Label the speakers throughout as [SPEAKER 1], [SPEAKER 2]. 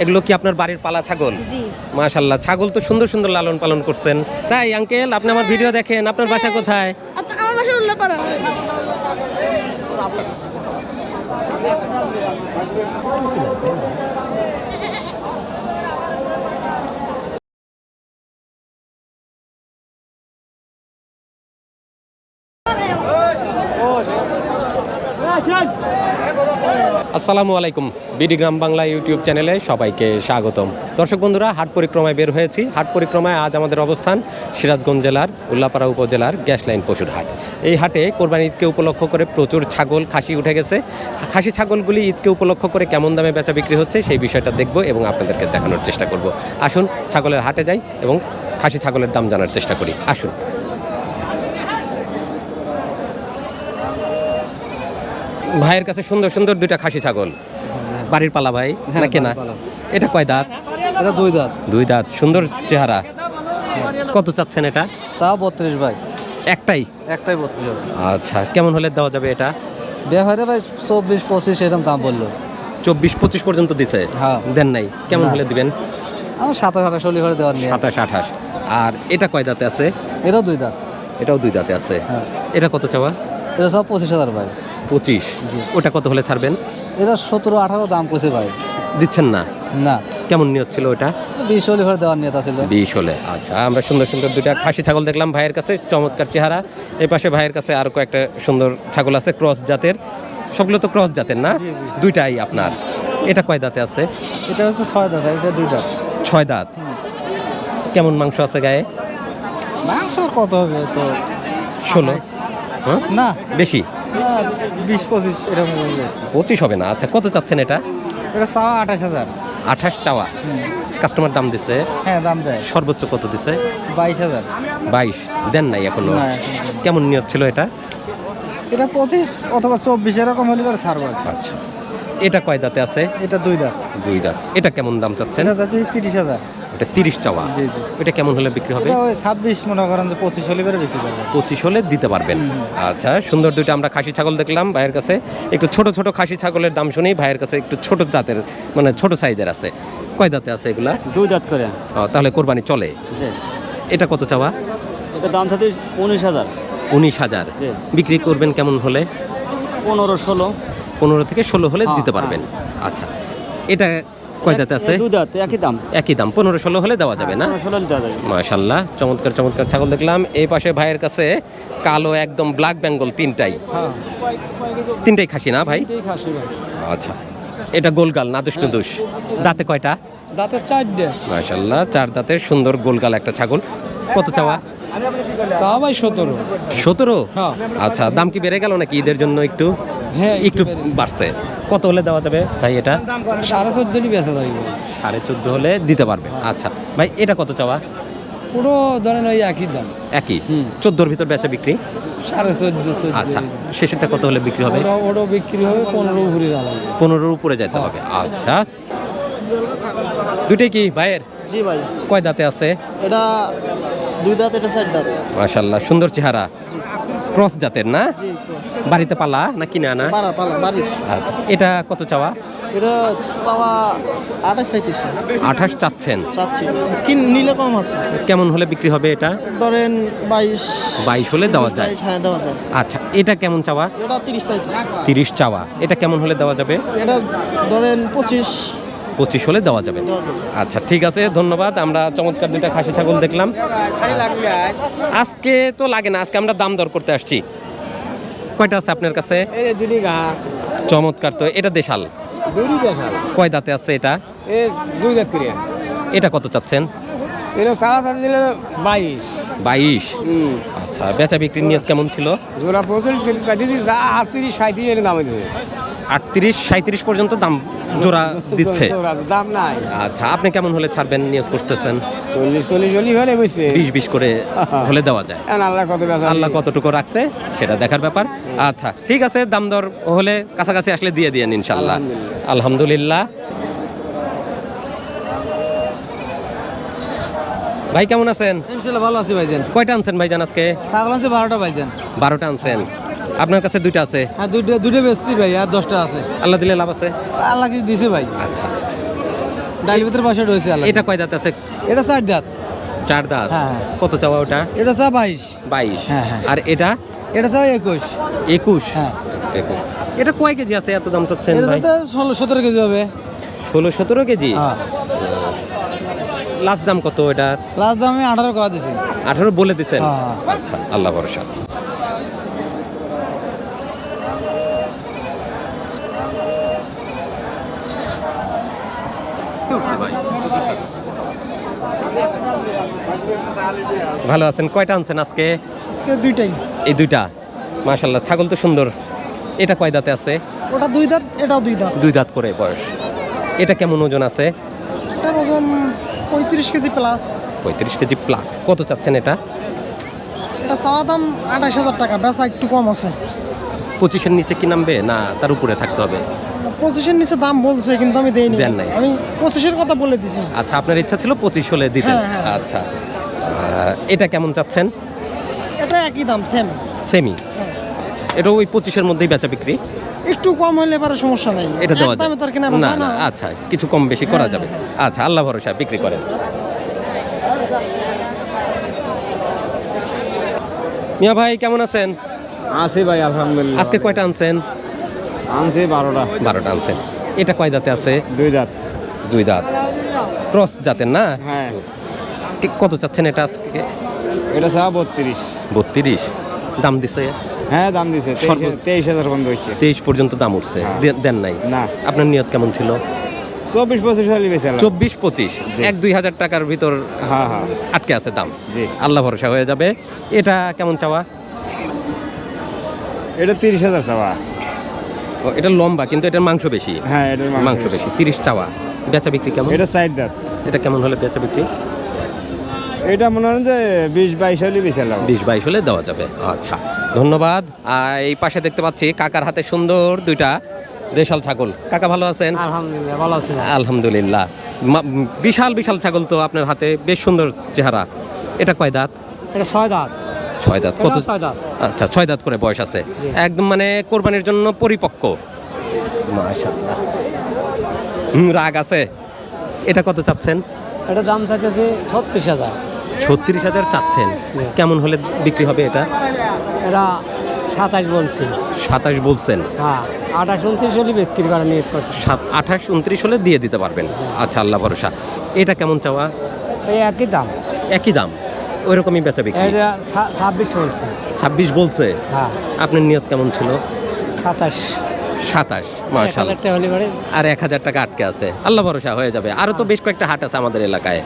[SPEAKER 1] এগুলো কি আপনার বাড়ির পালা ছাগল?
[SPEAKER 2] জি।
[SPEAKER 1] মাশাআল্লাহ, ছাগল তো সুন্দর সুন্দর লালন পালন করছেন। তাই আঙ্কেল, আপনি আমার ভিডিও দেখেন, আপনার বাসা কোথায়?
[SPEAKER 2] আমার বাসা উল্লাপাড়া।
[SPEAKER 1] আসসালামু আলাইকুম, বিডি গ্রাম বাংলা ইউটিউব চ্যানেলে সবাইকে স্বাগতম। দর্শক বন্ধুরা, হাট পরিক্রমায় বের হয়েছি। হাট পরিক্রমায় আজ আমাদের অবস্থান সিরাজগঞ্জ জেলার উল্লাপাড়া উপজেলার গ্যাস লাইন পশুর হাট। এই হাটে কোরবানি ঈদকে উপলক্ষ করে প্রচুর ছাগল খাসি উঠে গেছে। খাসি ছাগলগুলি ঈদকে উপলক্ষ করে কেমন দামে বেচা বিক্রি হচ্ছে সেই বিষয়টা দেখব এবং আপনাদেরকে দেখানোর চেষ্টা করব। আসুন ছাগলের হাটে যাই এবং খাসি ছাগলের দাম জানার চেষ্টা করি। আসুন। ভাইয়ের কাছে সুন্দর সুন্দর দুইটা খাসি ছাগল, বাড়ির পালা ভাই না কেনা? এটা কয় দাঁত?
[SPEAKER 3] এটা দুই দাঁত।
[SPEAKER 1] দুই দাঁত, সুন্দর চেহারা। কত চাচ্ছেন এটা?
[SPEAKER 3] চা 32 ভাই।
[SPEAKER 1] একটাই?
[SPEAKER 3] একটাই 32।
[SPEAKER 1] আচ্ছা, কেমন হলে দেওয়া যাবে এটা?
[SPEAKER 3] ব্যাপারে ভাই 24-25 এরকম দাম বললো।
[SPEAKER 1] 24-25 পর্যন্ত দিছে?
[SPEAKER 3] হ্যাঁ।
[SPEAKER 1] দেন নাই? কেমন
[SPEAKER 3] না।
[SPEAKER 1] হলে দিবেন?
[SPEAKER 3] আমার 27-28 হলে ঘরে দেওয়ার নিয়ে।
[SPEAKER 1] 27-28। আর এটা কয় দাঁতে আছে?
[SPEAKER 3] এটাও দুই দাঁত।
[SPEAKER 1] এটাও দুই দাঁতে আছে।
[SPEAKER 3] হ্যাঁ।
[SPEAKER 1] এটা কত চাওয়া?
[SPEAKER 3] এটা সব 25,000 ভাই।
[SPEAKER 1] 25?
[SPEAKER 3] জি।
[SPEAKER 1] ওটা কত হলে ছাড়বেন?
[SPEAKER 3] এটা 17-18 দাম কইছে ভাই।
[SPEAKER 1] দিচ্ছেন না?
[SPEAKER 3] না,
[SPEAKER 1] কেমন নিয়ত ছিল ওটা?
[SPEAKER 3] 20 হলে ঘরে দেওয়ার নিয়ত ছিল।
[SPEAKER 1] 20 হলে। আচ্ছা, আমরা সুন্দর সুন্দর দুইটা খাসি ছাগল দেখলাম ভাইয়ের কাছে, চমৎকার চেহারা। এই পাশে ভাইয়ের কাছে আরো কয়েকটা সুন্দর ছাগল আছে ক্রস জাতের। সবগুলো তো ক্রস জাতের না? দুইটাই আপনার। এটা কয় দাঁতে আছে?
[SPEAKER 3] এটা হচ্ছে 6 দাঁত, এটা 2 দাঁত।
[SPEAKER 1] 6 দাঁত। কেমন মাংস আছে গায়ে?
[SPEAKER 3] মাংস আর কত হবে তো?
[SPEAKER 1] 16? হ্যাঁ,
[SPEAKER 3] না,
[SPEAKER 1] বেশি?
[SPEAKER 3] 20-25 এরকম হবে।
[SPEAKER 1] 25 হবে না। আচ্ছা, কত চাচ্ছেন এটা?
[SPEAKER 3] এটা চা 28,000।
[SPEAKER 1] 28 চাওয়া। কাস্টমার দাম দিছে?
[SPEAKER 3] হ্যাঁ, দাম দেয়।
[SPEAKER 1] সর্বোচ্চ কত দিছে?
[SPEAKER 3] 22,000।
[SPEAKER 1] 22 দেন নাই এখনো?
[SPEAKER 3] না,
[SPEAKER 1] কেমন নিয়ত ছিল এটা?
[SPEAKER 3] এটা 25 অথবা 24 এরকম হলে পরে ছাড়বো।
[SPEAKER 1] আচ্ছা, এটা কয় দাঁতে আছে?
[SPEAKER 3] এটা 2 দাঁত।
[SPEAKER 1] 2 দাঁত। এটা কেমন দাম চাচ্ছেন?
[SPEAKER 3] এটা যাচ্ছে 30,000।
[SPEAKER 1] এটা 30 চাওয়া।
[SPEAKER 3] জি জি।
[SPEAKER 1] এটা কেমন হলে বিক্রি হবে?
[SPEAKER 3] এটা ওই 26 মনে করেন যে 25 হলে পরে বিক্রি করবে।
[SPEAKER 1] 25 হলে দিতে পারবেন। আচ্ছা, সুন্দর দুইটা আমরা খাসি ছাগল দেখলাম ভাইয়ের কাছে। একটু ছোট ছোট খাসি ছাগলের দাম শুনি ভাইয়ের কাছে। একটু ছোট জাতের, মানে ছোট সাইজের আছে। কয় দাঁতে আছে এগুলা?
[SPEAKER 3] 2 দাঁত করে।
[SPEAKER 1] তাহলে কোরবানি চলে।
[SPEAKER 3] জি।
[SPEAKER 1] এটা কত চাওয়া?
[SPEAKER 3] এটা দাম থাকে 19,000।
[SPEAKER 1] 19,000।
[SPEAKER 3] জি।
[SPEAKER 1] বিক্রি করবেন কেমন হলে?
[SPEAKER 3] 15-16।
[SPEAKER 1] 15 থেকে 16 হলে
[SPEAKER 3] হ্যাঁ,
[SPEAKER 1] দিতে পারবেন। আচ্ছা, এটা কয় দাঁতে আছে?
[SPEAKER 3] 2 দাঁত, একই দাম।
[SPEAKER 1] একই দাম, 15-16 হলে দেওয়া যাবে না?
[SPEAKER 3] 15-16 দেওয়া যাবে।
[SPEAKER 1] মাশাআল্লাহ, চমৎকার চমৎকার ছাগল দেখলাম। এই পাশে ভাইয়ের কাছে কালো একদম ব্ল্যাক বেঙ্গল তিনটাই।
[SPEAKER 3] হ্যাঁ।
[SPEAKER 1] তিনটাই খাসি না ভাই?
[SPEAKER 3] এই খাসি ভাই।
[SPEAKER 1] আচ্ছা, এটা গোলগাল নাদুস নুদুস। দাঁতে কয়টা?
[SPEAKER 3] দাঁতে 4টে।
[SPEAKER 1] মাশাআল্লাহ, 4 দাঁতের সুন্দর গোলগাল একটা ছাগল। কত চাওয়া?
[SPEAKER 3] তা ভাই 17।
[SPEAKER 1] 17?
[SPEAKER 3] হ্যাঁ।
[SPEAKER 1] আচ্ছা, দাম কি বেড়ে গেল নাকি ঈদের জন্য? একটু
[SPEAKER 3] হ্যাঁ,
[SPEAKER 1] একটু বাড়ছে। কত হলে দেওয়া যাবে ভাই এটা?
[SPEAKER 3] 14.5 বেচা যাবে।
[SPEAKER 1] 14.5 হলে দিতে পারবে। আচ্ছা ভাই, এটা কত চাওয়া?
[SPEAKER 3] পুরো ধরেন ওই একই দাম।
[SPEAKER 1] একই? 14-র ভিতর বেচা বিক্রি?
[SPEAKER 3] 14.5-14।
[SPEAKER 1] আচ্ছা, শেষেরটা কত হলে বিক্রি হবে?
[SPEAKER 3] ওটা বিক্রি হবে 15 উপরে দাঁড়াবে।
[SPEAKER 1] 15-র উপরে যেতে হবে। আচ্ছা, দুইটাই কি ভাইয়ের?
[SPEAKER 3] জি ভাই।
[SPEAKER 1] কয় দাঁতে আছে?
[SPEAKER 3] এটা 2 দাঁত, এটা 4 দাঁত।
[SPEAKER 1] মাশাআল্লাহ, সুন্দর চেহারা। ক্রস জাতের না?
[SPEAKER 3] জি।
[SPEAKER 1] বাড়িতে পালা না কিনে আনা?
[SPEAKER 3] পালা বাড়ি।
[SPEAKER 1] আচ্ছা, এটা কত চাওয়া?
[SPEAKER 3] এটা চাওয়া 28 চাইতেছে।
[SPEAKER 1] 28 চাচ্ছেন?
[SPEAKER 3] চাচ্ছি কি নিলে কম আছে।
[SPEAKER 1] কেমন হলে বিক্রি হবে এটা?
[SPEAKER 3] ধরেন 22।
[SPEAKER 1] 22 হলে দেওয়া যায়।
[SPEAKER 3] 22, হ্যাঁ দেওয়া যায়।
[SPEAKER 1] আচ্ছা, এটা কেমন চাওয়া?
[SPEAKER 3] এটা 30 চাইতেছে।
[SPEAKER 1] 30 চাওয়া। এটা কেমন হলে দেওয়া যাবে?
[SPEAKER 3] এটা ধরেন 25।
[SPEAKER 1] 25 হলে দেওয়া যাবে।
[SPEAKER 3] দেওয়া যাবে।
[SPEAKER 1] আচ্ছা, ঠিক আছে, ধন্যবাদ। আমরা চমৎকার দুইটা খাসি ছাগল দেখলাম। আজকে তো লাগে না, আজকে আমরা দাম দর করতে আসছি। কয়টা আছে আপনার কাছে?
[SPEAKER 3] এই দুটি গা।
[SPEAKER 1] চমৎকার। তো এটা দেশাল?
[SPEAKER 3] দুটি দেশাল।
[SPEAKER 1] কয় দাঁতে আছে এটা?
[SPEAKER 3] এই 2 দাঁত করে।
[SPEAKER 1] এটা কত চাচ্ছেন?
[SPEAKER 3] এটা চাওয়া চাচ্ছি দিলে 22।
[SPEAKER 1] 22? আচ্ছা, বেচা বিক্রির নিয়ত কেমন ছিল?
[SPEAKER 3] জোড়া 45 কেজি চাইতেছি, যা 38 37 এর দাম দিছে।
[SPEAKER 1] 38-37 পর্যন্ত দাম জোড়া দিচ্ছে।
[SPEAKER 3] দাম নাই।
[SPEAKER 1] আচ্ছা, আপনি কেমন হলে ছাড়বেন নিয়ত করতেছেন?
[SPEAKER 3] 40 হলে বসে
[SPEAKER 1] 20 করে হলে দেওয়া যায়।
[SPEAKER 3] আল্লাহ কত বেচা।
[SPEAKER 1] আল্লাহ কতটুকু রাখছে সেটা দেখার ব্যাপার। আচ্ছা, ঠিক আছে, দাম দর হলে কাছাকাছি আসলে দিয়ে দিয়েন ইনশাল্লাহ। আলহামদুলিল্লাহ। ভাই কেমন আছেন?
[SPEAKER 3] ইনশাআল্লাহ ভালো আছি ভাইজান।
[SPEAKER 1] কয়টা আনছেন ভাইজান আজকে?
[SPEAKER 3] ছাগল আছে 12টা ভাইজান।
[SPEAKER 1] 12টা আনছেন? আপনার কাছে দুইটা আছে?
[SPEAKER 3] হ্যাঁ, দুটো বেচছি ভাই, আর 10টা আছে।
[SPEAKER 1] আল্লাহ দিলে লাভ আছে?
[SPEAKER 3] আল্লাহ কিছু দিছে ভাই।
[SPEAKER 1] আচ্ছা,
[SPEAKER 3] ডাইল ভিতরে বসে রয়েছে আল্লাহ।
[SPEAKER 1] এটা কয় দাঁত আছে?
[SPEAKER 3] এটা 4 দাঁত।
[SPEAKER 1] 4 দাঁত।
[SPEAKER 3] হ্যাঁ।
[SPEAKER 1] কত চাওয়া ওটা?
[SPEAKER 3] এটা চা 22।
[SPEAKER 1] 22।
[SPEAKER 3] হ্যাঁ, হ্যাঁ।
[SPEAKER 1] আর এটা?
[SPEAKER 3] এটা চা 21।
[SPEAKER 1] 21।
[SPEAKER 3] হ্যাঁ।
[SPEAKER 1] 21। এটা কয় কেজি আছে এত দাম চাচ্ছেন
[SPEAKER 3] এটা
[SPEAKER 1] ভাই?
[SPEAKER 3] তো 16-17 কেজি হবে।
[SPEAKER 1] 16-17 কেজি।
[SPEAKER 3] হ্যাঁ।
[SPEAKER 1] লাস্ট দাম কত এটা?
[SPEAKER 3] লাস্ট দাম আমি 18 টাকা দিছি।
[SPEAKER 1] 18 বলে দিছেন?
[SPEAKER 3] হ্যাঁ।
[SPEAKER 1] আচ্ছা, আল্লাহ ভরসা। ভালো আছেন? কয়টা আনছেন আজকে?
[SPEAKER 3] আজকে দুইটাই।
[SPEAKER 1] এই দুইটা। মাশাআল্লাহ, ছাগল তো সুন্দর। এটা কয় দাঁতে আছে?
[SPEAKER 3] ওটা 2 দাঁত, এটাও 2 দাঁত।
[SPEAKER 1] 2 দাঁত করে বয়স। এটা কেমন ওজন আছে?
[SPEAKER 3] এটার ওজন 35 কেজি প্লাস।
[SPEAKER 1] 35 KG plus. কত চাচ্ছেন এটা?
[SPEAKER 3] এটা চাওয়া দাম 28,000 টাকা, বেচা একটু কম আছে।
[SPEAKER 1] 25-এর নিচে কি নামবে না তার উপরে থাকতে হবে?
[SPEAKER 3] 25-এর নিচে দাম বলছে কিন্তু আমি দেইনি।
[SPEAKER 1] দেন নাই।
[SPEAKER 3] আমি 25-এর কথা বলে দিছি।
[SPEAKER 1] আচ্ছা, আপনার ইচ্ছা ছিল 25 হলে দিতেন।
[SPEAKER 3] হ্যাঁ, হ্যাঁ।
[SPEAKER 1] আচ্ছা, এটা কেমন চাচ্ছেন?
[SPEAKER 3] এটা একই দাম, সেম।
[SPEAKER 1] সেমি। এটা ওই 25-এর মধ্যেই বেচা বিক্রি?
[SPEAKER 3] একটু কম হলে পারে সমস্যা নাই।
[SPEAKER 1] এটা দেওয়া যায়?
[SPEAKER 3] একদমই তো আর কেনা
[SPEAKER 1] না
[SPEAKER 3] বেচা
[SPEAKER 1] না,
[SPEAKER 3] না।
[SPEAKER 1] আচ্ছা, কিছু কম বেশি করা যাবে। আচ্ছা, আল্লাহ ভরসা, বিক্রি করেন। মিয়া ভাই কেমন আছেন?
[SPEAKER 3] আছি ভাই, আলহামদুলিল্লাহ।
[SPEAKER 1] আজকে কয়টা আনছেন?
[SPEAKER 3] আনছি 12টা।
[SPEAKER 1] 12টা আনছেন। এটা কয় দাঁতে আছে?
[SPEAKER 3] 2 দাঁত।
[SPEAKER 1] 2 দাঁত। ক্রস জাতের না?
[SPEAKER 3] হ্যাঁ।
[SPEAKER 1] কত চাচ্ছেন এটা আজকে?
[SPEAKER 3] এটা চা 32।
[SPEAKER 1] 32 দাম দিছে?
[SPEAKER 3] হ্যাঁ, দাম দিছে।
[SPEAKER 1] সর্ব-
[SPEAKER 3] 23,000 পর্যন্ত হইছে।
[SPEAKER 1] 23 পর্যন্ত দাম উঠছে। দেন নাই?
[SPEAKER 3] না।
[SPEAKER 1] আপনার নিয়ত কেমন ছিল?
[SPEAKER 3] 24-25 হলে বেচালাম।
[SPEAKER 1] 24-25।
[SPEAKER 3] জি।
[SPEAKER 1] 1-2 হাজার টাকার ভিতর
[SPEAKER 3] হ্যাঁ, হ্যাঁ।
[SPEAKER 1] আটকে আছে দাম।
[SPEAKER 3] জি।
[SPEAKER 1] আল্লাহ ভরসা হয়ে যাবে। এটা কেমন চাওয়া?
[SPEAKER 3] এটা 30,000 চাওয়া।
[SPEAKER 1] ও, এটা লম্বা কিন্তু এটার মাংস বেশি।
[SPEAKER 3] হ্যাঁ, এটার
[SPEAKER 1] মাংস বেশি। 30 চাওয়া। বেচা বিক্রি কেমন?
[SPEAKER 3] এটা 4 দাঁত।
[SPEAKER 1] এটা কেমন হলে বেচা বিক্রি?
[SPEAKER 3] এটা মনে হয় যে 20-22 হলে বেচালাম।
[SPEAKER 1] 20-22 হলে দেওয়া যাবে। আচ্ছা, ধন্যবাদ। এই পাশে দেখতে পাচ্ছি কাকার হাতে সুন্দর 2টা দেশাল ছাগল। কাকা ভালো আছেন?
[SPEAKER 3] আলহামদুলিল্লাহ, ভালো আছি।
[SPEAKER 1] আলহামদুলিল্লাহ। বিশাল বিশাল ছাগল তো আপনার হাতে, বেশ সুন্দর চেহারা। এটা কয় দাঁত?
[SPEAKER 3] এটা 6 দাঁত।
[SPEAKER 1] 6 দাঁত। কত?
[SPEAKER 3] 6 দাঁত।
[SPEAKER 1] আচ্ছা, 6 দাঁত করে বয়স আছে। একদম মানে কোরবানির জন্য পরিপক্ক। মাশাআল্লাহ। রাগ আছে। এটা কত চাচ্ছেন?
[SPEAKER 3] এটা দাম চাইতেছে 36,000।
[SPEAKER 1] 36,000 চাচ্ছেন। কেমন হলে বিক্রি হবে এটা?
[SPEAKER 3] এটা 27 বলছি।
[SPEAKER 1] 27 বলছেন?
[SPEAKER 3] হ্যাঁ, 28-29 হলে বিক্রি করার নিয়ত করছি।
[SPEAKER 1] 28-29 হলে দিয়ে দিতে পারবেন। আচ্ছা, আল্লাহ ভরসা। এটা কেমন চাওয়া?
[SPEAKER 3] এই একই দাম।
[SPEAKER 1] একই দাম, ওই রকমই বেচা বিক্রি।
[SPEAKER 3] এটা 26 বলছে।
[SPEAKER 1] 26 বলছে?
[SPEAKER 3] হ্যাঁ।
[SPEAKER 1] আপনার নিয়ত কেমন ছিল?
[SPEAKER 3] 27।
[SPEAKER 1] 27। মাশাআল্লাহ।
[SPEAKER 3] 1,000 টাকা হলে পরে
[SPEAKER 1] আর 1000 টাকা আটকে আছে। আল্লাহ ভরসা হয়ে যাবে। আরো তো বেশ কয়েকটা হাট আছে আমাদের এলাকায়।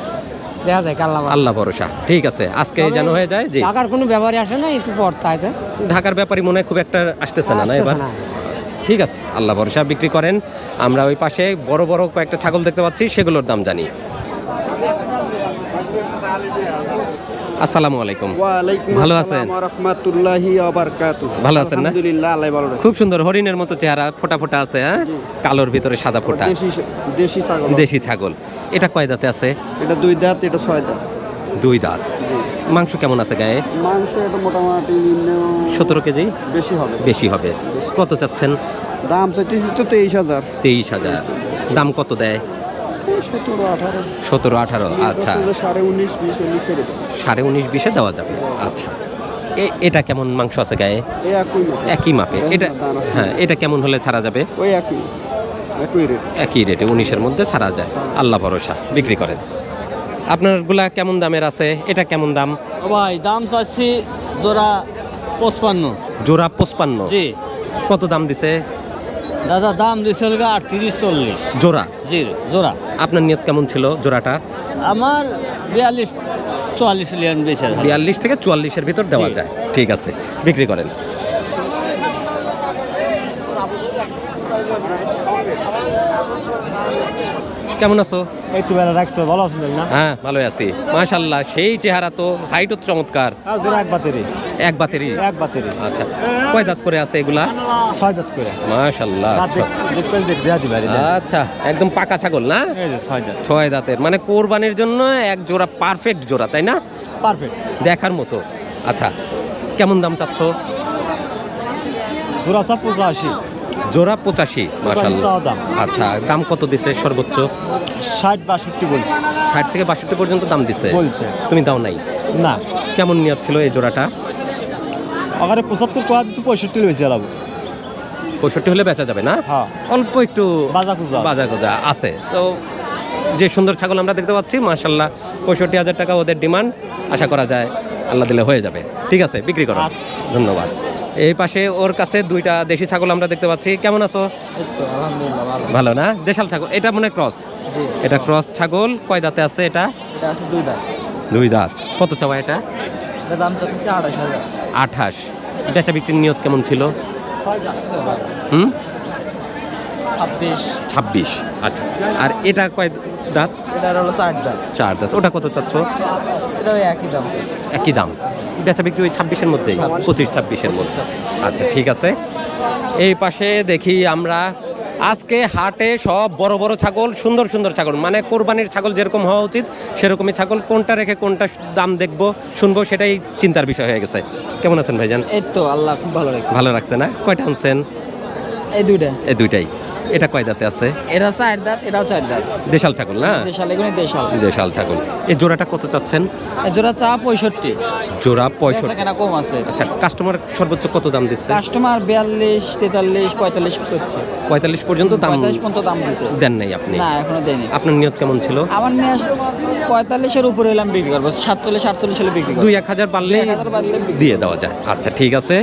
[SPEAKER 3] দেখা যায় কাল্লা।
[SPEAKER 1] আল্লাহ ভরসা। ঠিক আছে, আজকে যেন হয়ে যায়। জি।
[SPEAKER 3] টাকার কোনো ব্যাপারই আসে না, একটু পর তাইতে।
[SPEAKER 1] ঢাকার ব্যাপারী মনে হয় খুব একটা আসতেছে না, না এবার?
[SPEAKER 3] আসতেছে না।
[SPEAKER 1] ঠিক আছে, আল্লাহ ভরসা, বিক্রি করেন। আমরা ওই পাশে বড় বড় কয়েকটা ছাগল দেখতে পাচ্ছি, সেগুলোর দাম জানি। আসসালামু আলাইকুম। ভালো আছেন? ভালো আছেন না?
[SPEAKER 3] আলহামদুলিল্লাহ, আল্লাহ ভালো রাখে।
[SPEAKER 1] খুব সুন্দর হরিণের মতো চেহারা, ফোটা ফোটা আছে, হ্যাঁ, কালোর ভিতরে সাদা ফোটা।
[SPEAKER 3] দেশি ছাগল।
[SPEAKER 1] দেশি ছাগল। এটা কয় দাঁতে আছে?
[SPEAKER 3] এটা 2 দাঁত, এটা 6 দাঁত।
[SPEAKER 1] 2 দাঁত। মাংস কেমন আছে গায়ে?
[SPEAKER 3] মাংস এটা মোটামুটি
[SPEAKER 1] 17 কেজি?
[SPEAKER 3] বেশি হবে।
[SPEAKER 1] বেশি হবে। কত চাচ্ছেন?
[SPEAKER 3] দাম চাইতেছি তো 23,000।
[SPEAKER 1] 23,000। দাম কত দেয়?
[SPEAKER 3] 17-18।
[SPEAKER 1] 17-18। আচ্ছা,
[SPEAKER 3] 19.5-20 হলে ছেড়ে দেব।
[SPEAKER 1] 19.5-20-এ দেওয়া যাবে। আচ্ছা, এটা কেমন মাংস আছে গায়ে?
[SPEAKER 3] এই একই মাপে।
[SPEAKER 1] একই মাপে। এটা, হ্যাঁ, এটা কেমন হলে ছাড়া যাবে?
[SPEAKER 3] ওই একই রেট।
[SPEAKER 1] একই রেটে 19-এর মধ্যে ছাড়া যায়। আল্লাহ ভরসা, বিক্রি করেন। আপনারগুলা কেমন দামের আছে? এটা কেমন দাম?
[SPEAKER 3] ভাই দাম চাচ্ছি জোড়া 55।
[SPEAKER 1] জোড়া 55?
[SPEAKER 3] জি।
[SPEAKER 1] কত দাম দিছে?
[SPEAKER 3] দাদা দাম দিছিল 38-40।
[SPEAKER 1] জোড়া?
[SPEAKER 3] জি, জোড়া।
[SPEAKER 1] আপনার নিয়ত কেমন ছিল জোড়াটা?
[SPEAKER 3] আমার 42-44 লিয়ান বেচে।
[SPEAKER 1] 42 থেকে 44-এর ভিতর দেওয়া
[SPEAKER 3] জি।
[SPEAKER 1] যায়। ঠিক আছে, বিক্রি করেন। কেমন আছো?
[SPEAKER 3] এই তো বেলা রাখছো, ভালো আছেন না?
[SPEAKER 1] হ্যাঁ, ভালোই আছি। মাশাআল্লাহ, সেই চেহারা তো, হাইটও তো চমৎকার।
[SPEAKER 3] জোড়া এক বাতেরি।
[SPEAKER 1] এক বাতেরি?
[SPEAKER 3] এক বাতেরি।
[SPEAKER 1] আচ্ছা, কয় দাঁত করে আছে এগুলা?
[SPEAKER 3] 6 দাঁত করে।
[SPEAKER 1] মাশাআল্লাহ। আচ্ছা, একদম পাকা ছাগল না?
[SPEAKER 3] এই যে 6 দাঁত।
[SPEAKER 1] 6 দাঁতের, মানে কোরবানির জন্য এক জোড়া পারফেক্ট জোড়া, তাই না?
[SPEAKER 3] পারফেক্ট।
[SPEAKER 1] দেখার মতো। আচ্ছা, কেমন দাম চাচ্ছ?
[SPEAKER 3] জোড়া 85।
[SPEAKER 1] জোড়া 85 মাশাআল্লাহ।
[SPEAKER 2] চাওয়া দাম।
[SPEAKER 1] আচ্ছা, দাম কত দিছে সর্বোচ্চ?
[SPEAKER 2] 60-62 বলছে।
[SPEAKER 1] 60 থেকে 62 পর্যন্ত দাম দিছে।
[SPEAKER 2] বলছে।
[SPEAKER 1] তুমি দাও নাই?
[SPEAKER 2] না,
[SPEAKER 1] কেমন নিয়ত ছিল এই জোড়াটা?
[SPEAKER 2] ওখানে 75 কোয়া দিচ্ছে, 65 লইছে আলাবো।
[SPEAKER 1] 65 হলে বেচা যাবে না?
[SPEAKER 2] হ্যাঁ।
[SPEAKER 1] অল্প একটু
[SPEAKER 2] বাজাকুজা।
[SPEAKER 1] বাজাকুজা আছে। তো যে সুন্দর ছাগল আমরা দেখতে পাচ্ছি মাশাআল্লাহ, 65,000 টাকা ওদের ডিমান্ড। আশা করা যায় আল্লাহ দিলে হয়ে যাবে। ঠিক আছে, বিক্রি করো।
[SPEAKER 2] আচ্ছা।
[SPEAKER 1] ধন্যবাদ। এই পাশে ওর কাছে দুইটা দেশি ছাগল আমরা দেখতে পাচ্ছি। কেমন আছো?
[SPEAKER 3] আলহামদুলিল্লাহ ভালো।
[SPEAKER 1] ভালো না? দেশাল ছাগল এটা মনে হয় ক্রস।
[SPEAKER 3] জি,
[SPEAKER 1] এটা ক্রস ছাগল। কয় দাঁতে আছে এটা?
[SPEAKER 3] এটা আছে 2 দাঁত।
[SPEAKER 1] 2 দাঁত। কত চাওয়া এটা?
[SPEAKER 3] এটা দাম চাচ্ছে 28,000।
[SPEAKER 1] 28। বেচা বিক্রির নিয়ত কেমন ছিল?
[SPEAKER 3] 26।
[SPEAKER 1] হুম,
[SPEAKER 3] 26।
[SPEAKER 1] 26। আচ্ছা, আর এটা কয় দাঁত?
[SPEAKER 3] এটা হলো 4 দাঁত।
[SPEAKER 1] 4 দাঁত। ওটা কত চাচ্ছ?
[SPEAKER 3] এটা ওই একই দাম চাচ্ছে।
[SPEAKER 1] একই দাম। বেচা বিক্রি ওই 26-এর মধ্যেই, 25-26-এর মধ্যে। আচ্ছা, ঠিক আছে। এই পাশে দেখি আমরা আজকে হাটে সব বড় বড় ছাগল, সুন্দর সুন্দর ছাগল, মানে কোরবানির ছাগল যেরকম হওয়া উচিত সেরকমই ছাগল। কোনটা রেখে কোনটা দাম দেখবো শুনবো সেটাই চিন্তার বিষয় হয়ে গেছে। কেমন আছেন ভাইজান?
[SPEAKER 3] এই তো আল্লাহ খুব ভালো লাগছে।
[SPEAKER 1] ভালো রাখছে না? কয়টা আনছেন?
[SPEAKER 3] এই দুইটা।
[SPEAKER 1] এই দুইটাই। এটা কয় দাঁতে আছে?
[SPEAKER 3] এরা 4 দাঁত, এটাও 4 দাঁত।
[SPEAKER 1] দেশাল ছাগল না?
[SPEAKER 3] দেশাল, এগুলো দেশাল।
[SPEAKER 1] দেশাল ছাগল। এই জোড়াটা কত চাচ্ছেন?
[SPEAKER 3] এই জোড়া চা 65।
[SPEAKER 1] জোড়া
[SPEAKER 3] পয়সা
[SPEAKER 1] 65।
[SPEAKER 3] কেনা কম আছে।
[SPEAKER 1] আচ্ছা, কাস্টমার সর্বোচ্চ কত দাম দিচ্ছে?
[SPEAKER 3] কাস্টমার 42, 43, 45 করছে।
[SPEAKER 1] 45 পর্যন্ত দাম
[SPEAKER 3] 45 পর্যন্ত দাম দিছে।
[SPEAKER 1] দেন নাই আপনি?
[SPEAKER 3] না, এখনো দেয়নি।
[SPEAKER 1] আপনার নিয়ত কেমন ছিল?
[SPEAKER 3] আমার নিয়ে 45-এর উপরে এলাম বিক্রি করবো, 47, 48 হলে বিক্রি করবো।
[SPEAKER 1] 2-1,000 বাড়লে
[SPEAKER 3] 2-1,000 বাড়লে বিক্রি
[SPEAKER 1] দিয়ে দেওয়া যায়। আচ্ছা, ঠিক আছে।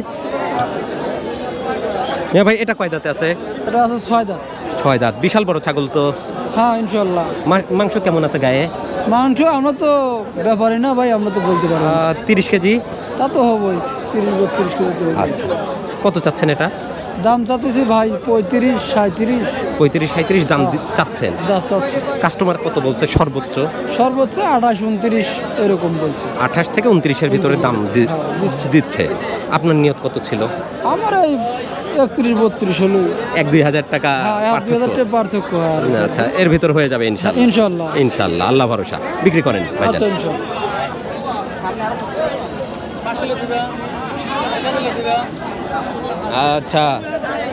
[SPEAKER 1] হ্যাঁ ভাই, এটা কয় দাঁতে আছে?
[SPEAKER 3] এটা আছে 6 দাঁত।
[SPEAKER 1] 6 দাঁত। বিশাল বড় ছাগল তো।
[SPEAKER 3] হ্যাঁ, ইনশাল্লাহ।
[SPEAKER 1] মাংস কেমন আছে গায়ে?
[SPEAKER 3] মাংস আমরা তো ব্যাপারই না ভাই, আমরা তো বলতে পারবো না।
[SPEAKER 1] 30 কেজি।
[SPEAKER 3] তা তো হবই, 30-32 কেজি তো হবেই।
[SPEAKER 1] আচ্ছা, কত চাচ্ছেন এটা?
[SPEAKER 3] দাম চাচ্ছি ভাই 35, 37
[SPEAKER 1] 35-37 দাম চাচ্ছেন।
[SPEAKER 3] দাম চাচ্ছি।
[SPEAKER 1] কাস্টমার কত বলছে সর্বোচ্চ?
[SPEAKER 3] সর্বোচ্চ 28, 29 এরকম বলছে।
[SPEAKER 1] 28 থেকে 29-এর ভিতরে দাম দিচ্ছে। আপনার নিয়ত কত ছিল?
[SPEAKER 3] আমার এই 31-32 হলো।
[SPEAKER 1] 1-2 হাজার টাকা
[SPEAKER 3] হ্যাঁ, 1-2 হাজার টাকা পার্থক্য। আর
[SPEAKER 1] আচ্ছা, এর ভিতর হয়ে যাবে ইনশাআল্লাহ।
[SPEAKER 3] ইনশাল্লাহ।
[SPEAKER 1] ইনশাআল্লাহ, আল্লাহ ভরসা। বিক্রি করেন ভাইজান।
[SPEAKER 3] আচ্ছা, ইনশাল্লাহ।
[SPEAKER 1] আচ্ছা,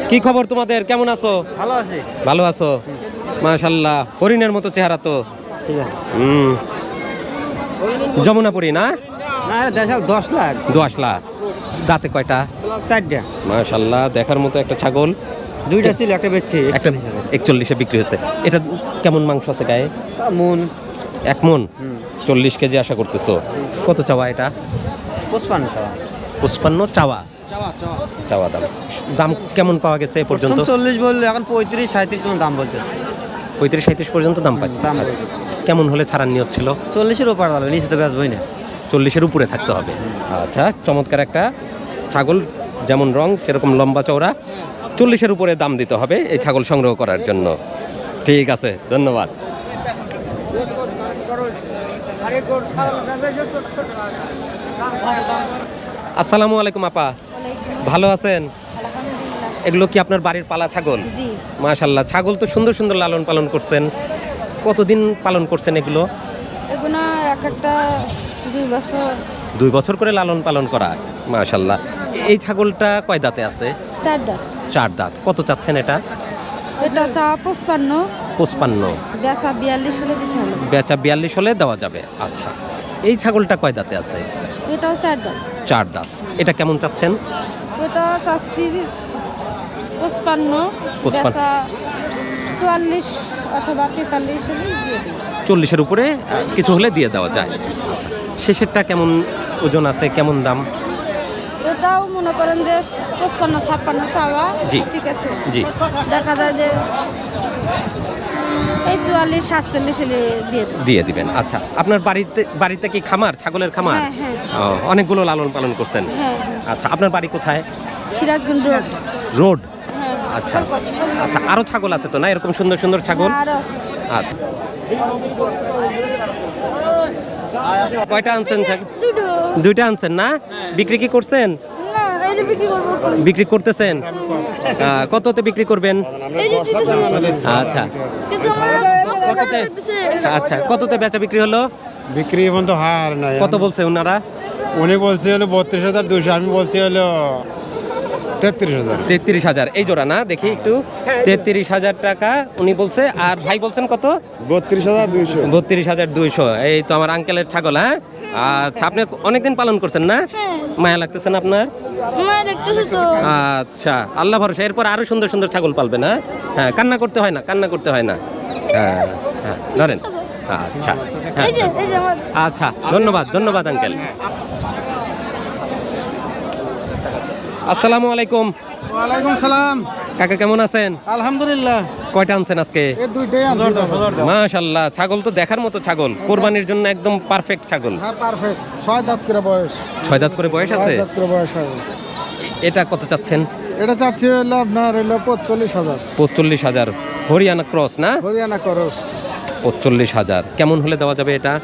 [SPEAKER 1] কি খবর তোমাদের? কেমন আছো?
[SPEAKER 3] ভালো আছে।
[SPEAKER 1] ভালো আছো? মাশাআল্লাহ, হরিণের মতো চেহারা তো।
[SPEAKER 3] ঠিক আছে।
[SPEAKER 1] যমুনাপুরি না?
[SPEAKER 3] না, দেশাল 10 লাখ।
[SPEAKER 1] 10 লাখ। দাঁতে কয়টা?
[SPEAKER 3] 4টা।
[SPEAKER 1] মাশাআল্লাহ, দেখার মতো একটা ছাগল।
[SPEAKER 3] দুইটা ছিল, একটা বেচছি।
[SPEAKER 1] একটা 41-এ বিক্রি হয়েছে। এটা কেমন মাংস আছে গায়ে?
[SPEAKER 3] মন
[SPEAKER 1] 1 মন। 40 কেজি আশা করতেছো। কত চাওয়া এটা?
[SPEAKER 3] 55 চাওয়া।
[SPEAKER 1] 55 চাওয়া। চাওয়া দাম। দাম কেমন পাওয়া গেছে এ পর্যন্ত?
[SPEAKER 3] 40 বললে এখন 35-37 পর্যন্ত দাম বলতেছে।
[SPEAKER 1] 35-37 পর্যন্ত দাম পাচ্ছে।
[SPEAKER 3] দাম
[SPEAKER 1] আচ্ছা, কেমন হলে ছাড়ার নিয়ত ছিল?
[SPEAKER 3] 40-এর উপর দাম, নিচে তো বেচবই না।
[SPEAKER 1] 40-এর উপরে থাকতে হবে। আচ্ছা, চমৎকার একটা ছাগল, যেমন রং সেরকম লম্বা চওড়া। 40-এর উপরে দাম দিতে হবে এই ছাগল সংগ্রহ করার জন্য। ঠিক আছে, ধন্যবাদ। আসসালামু আলাইকুম আপা, ভালো আছেন? এগুলো কি আপনার বাড়ির পালা ছাগল?
[SPEAKER 4] জি,
[SPEAKER 1] মাশাআল্লাহ, ছাগল তো সুন্দর সুন্দর লালন পালন করছেন। কতদিন পালন করছেন এগুলো?
[SPEAKER 4] এগুলো এক একটা 2 বছর।
[SPEAKER 1] 2 বছর করে লালন পালন করা। মাশাআল্লাহ। এই ছাগলটা কয় দাঁতে আছে?
[SPEAKER 4] 4 দাঁত।
[SPEAKER 1] 4 দাঁত। কত চাচ্ছেন এটা?
[SPEAKER 4] এটা চা 55,
[SPEAKER 1] 55।
[SPEAKER 4] বেচা 42 হলে দিছে হলো।
[SPEAKER 1] বেচা 42 হলে দেওয়া যাবে। আচ্ছা, এই ছাগলটা কয় দাঁতে আছে?
[SPEAKER 4] এটাও 4 দাঁত।
[SPEAKER 1] 4 দাঁত। এটা কেমন চাচ্ছেন?
[SPEAKER 4] এটা চাচ্ছি 55,
[SPEAKER 1] 55
[SPEAKER 4] বেচা 44 অথবা 43 হলে দিয়ে দিই।
[SPEAKER 1] 40-এর উপরে কিছু হলে দিয়ে দেওয়া যায়। আচ্ছা, শেষেরটা কেমন ওজন আছে, কেমন দাম?
[SPEAKER 4] এটাও মনে করেন যে 55-56 চাওয়া।
[SPEAKER 1] জি।
[SPEAKER 4] ঠিক আছে।
[SPEAKER 1] জি।
[SPEAKER 4] দেখা যায় যে এই 44-47 হলে দিয়ে দিই।
[SPEAKER 1] দিয়ে দিবেন। আচ্ছা, আপনার বাড়িতে কি খামার, ছাগলের খামার?
[SPEAKER 4] হ্যাঁ, হ্যাঁ।
[SPEAKER 1] অনেকগুলো লালন পালন করছেন।
[SPEAKER 4] হ্যাঁ,
[SPEAKER 1] আচ্ছা, আপনার বাড়ি কোথায়?
[SPEAKER 4] সিরাজগঞ্জ রোড।
[SPEAKER 1] রোড।
[SPEAKER 4] হ্যাঁ।
[SPEAKER 1] আচ্ছা আচ্ছা, আরো ছাগল আছে তো না এরকম সুন্দর সুন্দর ছাগল?
[SPEAKER 4] আরো আছে।
[SPEAKER 1] আচ্ছা, কয়টা আনছেন ছাগল?
[SPEAKER 4] দুটো।
[SPEAKER 1] 2টা আনছেন না? বিক্রি কি করছেন?
[SPEAKER 4] না, এই যে বিক্রি করবো।
[SPEAKER 1] বিক্রি করতেছেন? কততে বিক্রি করবেন?
[SPEAKER 4] এই যে দিতেছে।
[SPEAKER 1] আচ্ছা
[SPEAKER 4] কিন্তু আমার
[SPEAKER 1] কততে? আচ্ছা, কততে বেচা বিক্রি হলো?
[SPEAKER 2] বিক্রি পর্যন্ত হার নাই।
[SPEAKER 1] কত বলছে ওনারা?
[SPEAKER 2] উনি বলছে হলো 32,200, আমি বলছি হলো 33,000
[SPEAKER 1] 33,000 এই জোড়া না, দেখি একটু। 33,000 টাকা উনি বলছে, আর ভাই বলছেন কত?
[SPEAKER 2] 32,200
[SPEAKER 1] 32,200। এই তো আমার আঙ্কেলের ছাগল। হ্যাঁ, আচ্ছা, আপনি অনেকদিন পালন করছেন না? মায়া লাগতেছে না আপনার?
[SPEAKER 5] মা দেখতেছি তো।
[SPEAKER 1] আচ্ছা, আল্লাহ ভরসা, এরপর আরো সুন্দর সুন্দর ছাগল পালবে না? হ্যাঁ, কান্না করতে হয় না, কান্না করতে হয় না। হ্যাঁ হ্যাঁ, ধরেন। আচ্ছা হ্যাঁ,
[SPEAKER 5] এই যে আমার
[SPEAKER 1] আচ্ছা, ধন্যবাদ ধন্যবাদ আঙ্কেল। আসসালামু আলাইকুম।
[SPEAKER 2] ওয়ালাইকুম সালাম।
[SPEAKER 1] কাকা কেমন আছেন?
[SPEAKER 2] আলহামদুলিল্লাহ।
[SPEAKER 1] কয়টা আনছেন আজকে?
[SPEAKER 2] এই দুইটাই আনছি।
[SPEAKER 1] মাশাআল্লাহ, ছাগল তো দেখার মতো ছাগল, কোরবানির জন্য একদম পারফেক্ট ছাগল।
[SPEAKER 2] হ্যাঁ, পারফেক্ট। 6 দাঁত করে বয়স।
[SPEAKER 1] 6 দাঁত করে বয়স আছে।
[SPEAKER 2] 6 দাঁত করে বয়স আছে।
[SPEAKER 1] এটা কত চাচ্ছেন?
[SPEAKER 2] এটা চাচ্ছি হলো আপনার হলো 45,000।
[SPEAKER 1] 45,000। হরিয়ানা ক্রস না?
[SPEAKER 2] হরিয়ানা করস।
[SPEAKER 1] 45,000 কেমন হলে দেওয়া যাবে এটা?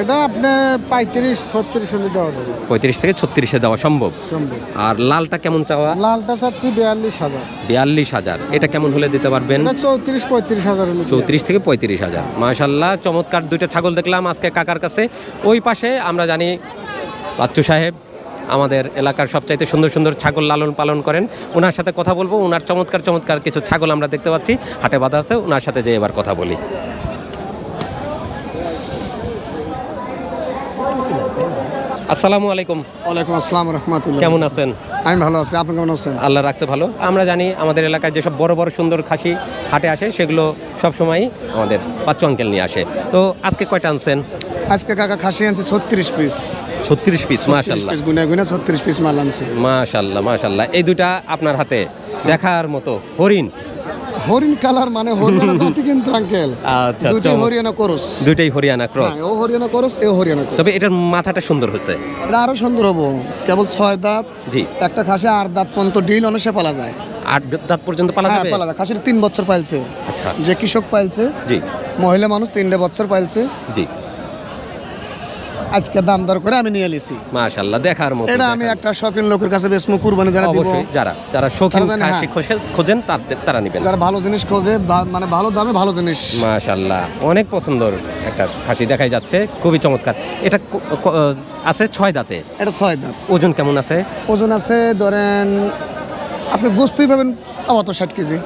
[SPEAKER 2] এটা আপনি 35-36 হলে দেওয়া যাবে।
[SPEAKER 1] 35 থেকে 36-এ দেওয়া সম্ভব।
[SPEAKER 2] সম্ভব।
[SPEAKER 1] আর লালটা কেমন চাওয়া?
[SPEAKER 2] লালটা চাচ্ছি 42,000।
[SPEAKER 1] 42,000। এটা কেমন হলে দিতে পারবেন?
[SPEAKER 2] এটা 34-35,000 হলে
[SPEAKER 1] 34 থেকে 35,000। মাশাআল্লাহ, চমৎকার দুইটা ছাগল দেখলাম আজকে কাকার কাছে। ওই পাশে আমরা জানি বাচ্চু সাহেব আমাদের এলাকার সবচাইতে সুন্দর সুন্দর ছাগল লালন পালন করেন। ওনার সাথে কথা বলবো। ওনার চমৎকার চমৎকার কিছু ছাগল আমরা দেখতে পাচ্ছি হাটে বাঁধা আছে, ওনার সাথে যে এবার কথা বলি। আসসালামু আলাইকুম।
[SPEAKER 2] ওয়ালাইকুম আসসালাম রাহমাতুল্লাহ।
[SPEAKER 1] কেমন আছেন?
[SPEAKER 2] আমি ভালো আছি, আপনি কেমন আছেন?
[SPEAKER 1] আল্লাহ রাখছে ভালো। আমরা জানি আমাদের এলাকায় যেসব বড় বড় সুন্দর খাসি হাটে আসে সেগুলো সবসময় আমাদের বাচ্চু আঙ্কেল নিয়ে আসে। তো আজকে কয়টা আনছেন?
[SPEAKER 2] আজকে কাকা খাসি আনছি 36 পিস।
[SPEAKER 1] 36 পিস। মাশাআল্লাহ,
[SPEAKER 2] গুনে গুনে 36 পিস মাল আনছি।
[SPEAKER 1] মাশাআল্লাহ মাশাআল্লাহ। এই দুইটা আপনার হাতে দেখার মতো হরিণ।
[SPEAKER 2] হরিণ কালার মানে হরিয়ানা জাতি কিন্তু আঙ্কেল।
[SPEAKER 1] আচ্ছা,
[SPEAKER 2] দুটোই হরিয়ানা করস।
[SPEAKER 1] দুইটাই হরিয়ানা ক্রস।
[SPEAKER 2] হ্যাঁ, ও হরিয়ানা করস, এও হরিয়ানা করস।
[SPEAKER 1] তবে এটার মাথাটা সুন্দর হয়েছে।
[SPEAKER 2] এটা আরো সুন্দর হবো। কেবল 6 দাঁত।
[SPEAKER 1] জি।
[SPEAKER 2] একটা খাসি 8 দাঁত পর্যন্ত ডিল অনুসারে পালা যায়।
[SPEAKER 1] 8 দাঁত পর্যন্ত পালা
[SPEAKER 2] হ্যাঁ,
[SPEAKER 1] যাবে?
[SPEAKER 2] পালা যায়। খাসির 3 বছর পালছে।
[SPEAKER 1] আচ্ছা।
[SPEAKER 2] যে কৃষক পালছে,
[SPEAKER 1] জি
[SPEAKER 2] মহিলা মানুষ 3 বছর পালছে।
[SPEAKER 1] জি।
[SPEAKER 2] আজকে দাম দর করে আমি নিয়ে এসেছি।
[SPEAKER 1] মাশাআল্লাহ, দেখার মতো।
[SPEAKER 2] এটা আমি একটা শৌখিন লোকের কাছে বেসমু, কুরবানি যারা দিব।
[SPEAKER 1] অবশ্যই যারা শৌখিন
[SPEAKER 2] তারা জানে,
[SPEAKER 1] খাসি খোঁজেন তারা নেবেন।
[SPEAKER 2] যারা ভালো জিনিস খোঁজে, মানে ভালো দামে ভালো জিনিস।
[SPEAKER 1] মাশাআল্লাহ, অনেক পছন্দের একটা খাসি দেখাই যাচ্ছে, খুবই চমৎকার। এটা আছে 6 দাঁতে।
[SPEAKER 2] এটা 6 দাঁত।
[SPEAKER 1] ওজন কেমন আছে?
[SPEAKER 2] ওজন আছে ধরেন আপনি গোস্তই পাবেন আবার 60 কেজি।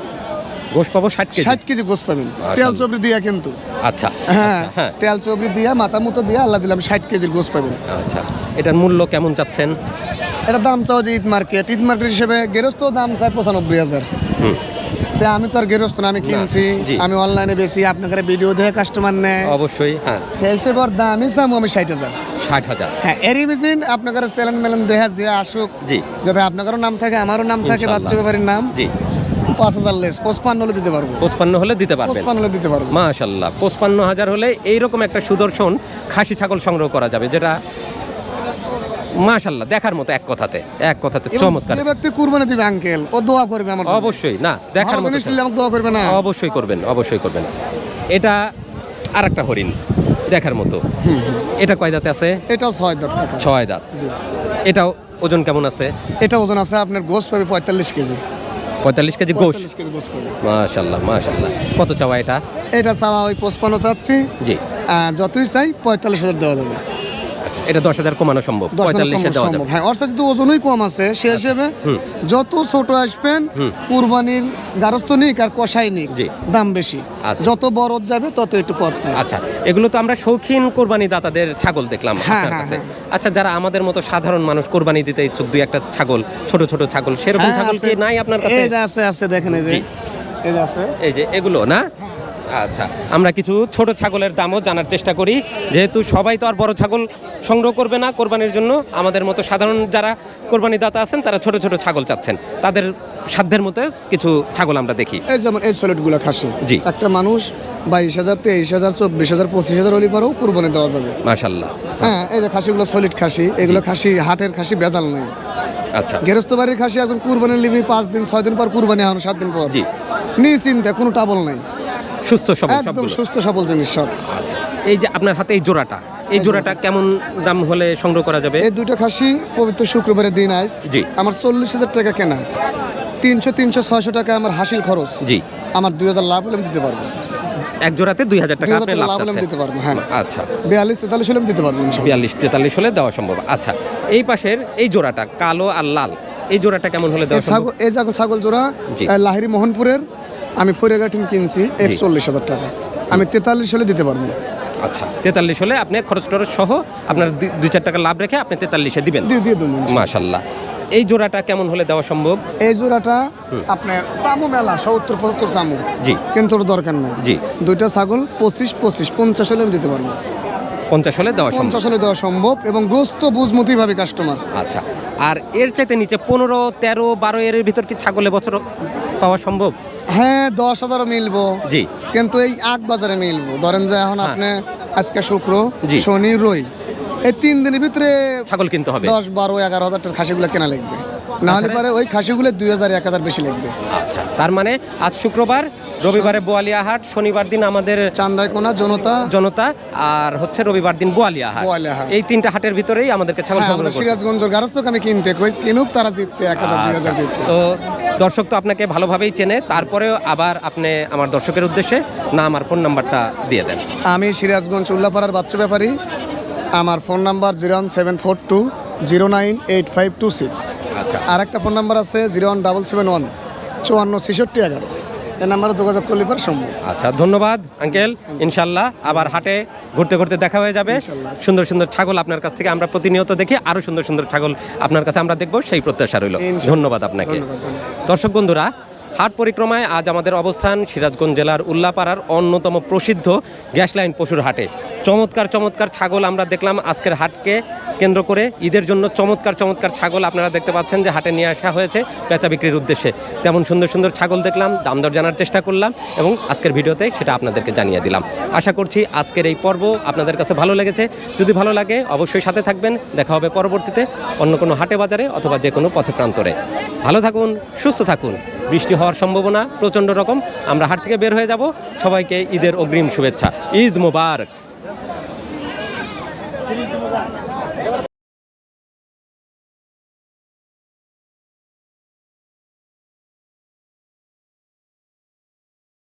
[SPEAKER 1] গোশত পাবো 60 কেজি।
[SPEAKER 2] 60 কেজি গোস্ত পাবেন, তেল চবরি দিয়া কিন্তু।
[SPEAKER 1] আচ্ছা
[SPEAKER 2] হ্যাঁ,
[SPEAKER 1] হ্যাঁ।
[SPEAKER 2] তেল চবরি দিয়া মাথা মুতো দিয়া আল্লাহ দিলাম 60 কেজির গোস্ত পাবেন।
[SPEAKER 1] আচ্ছা, এটার মূল্য কেমন চাচ্ছেন?
[SPEAKER 2] এটা দাম চাও যে ঈদ মার্কেট হিসেবে গেরস্ত দাম চাই 95,000।
[SPEAKER 1] হুম,
[SPEAKER 2] আমি তো আর গেরস্ত না, আমি কিনছি,
[SPEAKER 1] জি।
[SPEAKER 2] আমি অনলাইনে বেশি, আপনাদের ভিডিও দেখে কাস্টমার নেয়,
[SPEAKER 1] অবশ্যই। হ্যাঁ,
[SPEAKER 2] সেই হিসেবে ওর দামই চাম আমি 60,000।
[SPEAKER 1] 60,000।
[SPEAKER 2] হ্যাঁ, এরই মিজিন আপনাদের চ্যানেল মেলেন দেখা যে আসুক,
[SPEAKER 1] জি।
[SPEAKER 2] যাতে আপনাদেরও নাম থাকে আমারও নাম থাকে,
[SPEAKER 1] ইনশাআল্লাহ।
[SPEAKER 2] বাচ্চা ব্যাপারীর নাম।
[SPEAKER 1] জি।
[SPEAKER 2] 5,000 লেস 55 হলে দিতে পারবো।
[SPEAKER 1] 55 হলে দিতে পারবেন।
[SPEAKER 2] 55 হলে দিতে পারবো।
[SPEAKER 1] মাশাআল্লাহ, 55,000 হলে এইরকম একটা সুদর্শন খাসি ছাগল সংগ্রহ করা যাবে, যেটা মাশাআল্লাহ দেখার মতো। এক কথাতে
[SPEAKER 2] এবং
[SPEAKER 1] চমৎকার।
[SPEAKER 2] যে ব্যক্তি কুরবানি দিবে আঙ্কেল, ও দোয়া করবে আমার জন্য।
[SPEAKER 1] অবশ্যই, না দেখার
[SPEAKER 2] ভালো
[SPEAKER 1] মতো।
[SPEAKER 2] জিনিস নিলে আমাকে দোয়া করবে না?
[SPEAKER 1] অবশ্যই করবেন, অবশ্যই করবেন। এটা আর একটা হরিণ দেখার মতো। এটা কয় দাঁতে আছে?
[SPEAKER 2] এটাও 6 দাঁত টাকা।
[SPEAKER 1] 6 দাঁত।
[SPEAKER 2] জি।
[SPEAKER 1] এটাও ওজন কেমন আছে?
[SPEAKER 2] এটা ওজন আছে আপনার গোস্ত পাবে 45 কেজি।
[SPEAKER 1] 45 কেজি গোশ।
[SPEAKER 2] 45 কেজি গোস্ত পাবে।
[SPEAKER 1] মাশাআল্লাহ মাশাআল্লাহ। কত চাওয়া এটা?
[SPEAKER 2] এটা চাওয়া ওই 55 চাচ্ছি।
[SPEAKER 1] জি।
[SPEAKER 2] যতই চাই 45,000 দেওয়া যাবে।
[SPEAKER 1] আচ্ছা, এটা 10,000 কমানো সম্ভব? 45-এ দেওয়া যাবে।
[SPEAKER 2] হ্যাঁ, অর্থাৎ যদি ওজনই কম আছে সে হিসেবে যত ছোট আসবেন কুরবানির গারস্থ নিক আর কষাই নিক,
[SPEAKER 1] জি।
[SPEAKER 2] দাম বেশি।
[SPEAKER 1] আচ্ছা।
[SPEAKER 2] যত বড় যাবে তত একটু পড়তে।
[SPEAKER 1] আচ্ছা, এগুলো তো আমরা শৌখিন কোরবানি দাতাদের ছাগল দেখলাম
[SPEAKER 2] হ্যাঁ,
[SPEAKER 1] আপনার
[SPEAKER 2] হ্যাঁ,
[SPEAKER 1] কাছে।
[SPEAKER 2] হ্যাঁ।
[SPEAKER 1] আচ্ছা, যারা আমাদের মতো সাধারণ মানুষ কোরবানি দিতে ইচ্ছুক, দুই একটা ছাগল, ছোট ছোট ছাগল, সেরকম ছাগল কি নাই আপনার কাছে?
[SPEAKER 2] এই যে আছে দেখেন, এই যে
[SPEAKER 1] জি।
[SPEAKER 2] এই যে আছে।
[SPEAKER 1] এই যে এগুলো না? আচ্ছা, আমরা কিছু ছোট ছাগলের দামও জানার চেষ্টা করি, যেহেতু সবাই তো আর বড় ছাগল সংগ্রহ করবে না কোরবানির জন্য। আমাদের মতো সাধারণ যারা কোরবানি দাতা আছেন তারা ছোট ছোট ছাগল চাচ্ছেন, তাদের সাধ্যের মতো কিছু ছাগল আমরা দেখি।
[SPEAKER 2] এই যেমন এই সলিডগুলো খাসি,
[SPEAKER 1] জি।
[SPEAKER 2] একটা মানুষ 22,000, 23,000, 24,000, 25,000 হলে পরেও কুরবানি দেওয়া যাবে।
[SPEAKER 1] মাশাআল্লাহ।
[SPEAKER 2] হ্যাঁ, এই যে খাসিগুলো সলিড খাসি, এগুলো খাসি হাটের খাসি, ভেজাল নাই।
[SPEAKER 1] আচ্ছা,
[SPEAKER 2] গেরস্ত বাড়ির খাসি একজন কুরবানি নিবি 5 দিন 6 দিন পর কুরবানি হন, 7 দিন পর।
[SPEAKER 1] জি।
[SPEAKER 2] নিশ্চিন্তে কোনো টাবল নাই,
[SPEAKER 1] সুস্থ সবল
[SPEAKER 2] একদম
[SPEAKER 1] সবগুলো।
[SPEAKER 2] সুস্থ সবল জিনিস সব।
[SPEAKER 1] আচ্ছা, এই যে আপনার হাতে এই জোড়াটা কেমন দাম হলে সংগ্রহ করা যাবে?
[SPEAKER 2] এই দুটো খাসি পবিত্র শুক্রবারের দিন আইস,
[SPEAKER 1] জি।
[SPEAKER 2] আমার 40,000 টাকা কেনা, 300-600 টাকা আমার হাসিল খরচ।
[SPEAKER 1] জি।
[SPEAKER 2] আমার 2,000 লাভ হলে আমি দিতে পারবো।
[SPEAKER 1] এক জোড়াতে 2,000 টাকা
[SPEAKER 2] 2,000
[SPEAKER 1] আপনি
[SPEAKER 2] টাকা
[SPEAKER 1] লাভ
[SPEAKER 2] লাভ হলে আমি
[SPEAKER 1] চাচ্ছেন?
[SPEAKER 2] দিতে পারবো। হ্যাঁ,
[SPEAKER 1] আচ্ছা,
[SPEAKER 2] 42-43 হলে আমি দিতে পারবো ইনশাআল্লাহ।
[SPEAKER 1] 42-43 হলে দেওয়া সম্ভব। আচ্ছা, এই পাশের এই জোড়াটা কালো আর লাল, এই জোড়াটা কেমন হলে দেওয়া সম্ভব?
[SPEAKER 2] এই ছাগল জোড়া
[SPEAKER 1] জি।
[SPEAKER 2] লাহিরি মোহনপুরের, আমি ফরিয়াঘাটিন কিনছি 41,000 টাকা, আমি 43 হলে দিতে পারবো।
[SPEAKER 1] আচ্ছা, 43 হলে আপনি খরচ টরচ সহ আপনার 2-4 টাকা লাভ রেখে আপনি 43-এ দিবেন।
[SPEAKER 2] দিয়ে দেবো।
[SPEAKER 1] মাশাআল্লাহ। এই জোড়াটা কেমন হলে দেওয়া সম্ভব?
[SPEAKER 2] এই জোড়াটা আপনার সামু মেলা 70-75 সামু,
[SPEAKER 1] জি
[SPEAKER 2] কিন্তু ওর দরকার নাই।
[SPEAKER 1] জি।
[SPEAKER 2] দুইটা ছাগল 25-25 50 হলে আমি দিতে পারবো।
[SPEAKER 1] 50 হলে দেওয়া সম্ভব।
[SPEAKER 2] 50 হলে দেওয়া সম্ভব এবং গোস্ত বুঝমতি ভাবে কাস্টমার।
[SPEAKER 1] আচ্ছা, আর এর চাইতে নিচে 15, 13, 12 এর ভিতর কি ছাগলে বছর পাওয়া সম্ভব?
[SPEAKER 2] হ্যাঁ 10,000 মিলবো,
[SPEAKER 1] জি।
[SPEAKER 2] কিন্তু এই আগ বাজারে মিলবো। ধরেন যে এখন আপনি আজকে শুক্র,
[SPEAKER 1] জি।
[SPEAKER 2] শনি, রবি, এই 3 দিনের ভিতরে
[SPEAKER 1] ছাগল কিনতে হবে।
[SPEAKER 2] 10, 12, 11,000 টাকার খাসিগুলো কেনা লাগবে, না হলে পরে ওই খাসিগুলো 2,000, 1,000 বেশি লাগবে।
[SPEAKER 1] আচ্ছা, তার মানে আজ শুক্রবার, রবিবারে বোয়ালিয়া হাট, শনিবার দিন আমাদের
[SPEAKER 2] চান্দাইকোনা
[SPEAKER 1] জনতা, আর হচ্ছে রবিবার দিন বোয়ালিয়া হাট।
[SPEAKER 2] বোয়ালিয়া হাট।
[SPEAKER 1] এই 3টা হাটের ভিতরেই আমাদেরকে ছাগল
[SPEAKER 2] হ্যাঁ,
[SPEAKER 1] সংগ্রহ
[SPEAKER 2] আমরা
[SPEAKER 1] করতে হবে।
[SPEAKER 2] সিরাজগঞ্জের গারস্থ আমি কিনতে কই, কিনুক তারা জিততে 1,000, 2,000 জিততে।
[SPEAKER 1] তো দর্শক তো আপনাকে ভালোভাবেই চেনে, তারপরেও আবার আপনি আমার দর্শকের উদ্দেশ্যে নাম আর ফোন নাম্বারটা দিয়ে দেন।
[SPEAKER 2] আমি সিরাজগঞ্জ উল্লাপাড়ার বাচ্চা ব্যাপারী। আমার ফোন নাম্বার 01742098526।
[SPEAKER 1] আচ্ছা,
[SPEAKER 2] আর একটা ফোন নাম্বার আছে 01771 546611। এই নাম্বারে যোগাযোগ করলে পরে সম্ভব।
[SPEAKER 1] আচ্ছা, ধন্যবাদ আঙ্কেল। ইনশাল্লাহ আবার হাটে ঘুরতে ঘুরতে দেখা হয়ে যাবে। সুন্দর সুন্দর ছাগল আপনার কাছ থেকে আমরা প্রতিনিয়ত দেখি, আরো সুন্দর সুন্দর ছাগল আপনার কাছে আমরা দেখবো, সেই প্রত্যাশা রইল।
[SPEAKER 2] ইনশাল্লাহ।
[SPEAKER 1] ধন্যবাদ আপনাকে। দর্শক বন্ধুরা, হাট পরিক্রমায় আজ আমাদের অবস্থান সিরাজগঞ্জ জেলার উল্লাপাড়ার অন্যতম প্রসিদ্ধ গ্যাস লাইন পশুর হাটে। চমৎকার চমৎকার ছাগল আমরা দেখলাম আজকের হাটকে কেন্দ্র করে। ঈদের জন্য চমৎকার চমৎকার ছাগল আপনারা দেখতে পাচ্ছেন যে হাটে নিয়ে আসা হয়েছে বেচা বিক্রির উদ্দেশ্যে। তেমন সুন্দর সুন্দর ছাগল দেখলাম, দাম দর জানার চেষ্টা করলাম এবং আজকের ভিডিওতে সেটা আপনাদেরকে জানিয়ে দিলাম। আশা করছি আজকের এই পর্ব আপনাদের কাছে ভালো লেগেছে। যদি ভালো লাগে অবশ্যই সাথে থাকবেন। দেখা হবে পরবর্তীতে অন্য কোনো হাটে বাজারে অথবা যে কোনো পথে প্রান্তরে। ভালো থাকুন, সুস্থ থাকুন। বৃষ্টি হওয়ার সম্ভাবনা প্রচণ্ড রকম। আমরা হাট থেকে বের হয়ে যাব। সবাইকে ঈদের অগ্রিম শুভেচ্ছা। ঈদ মোবারক।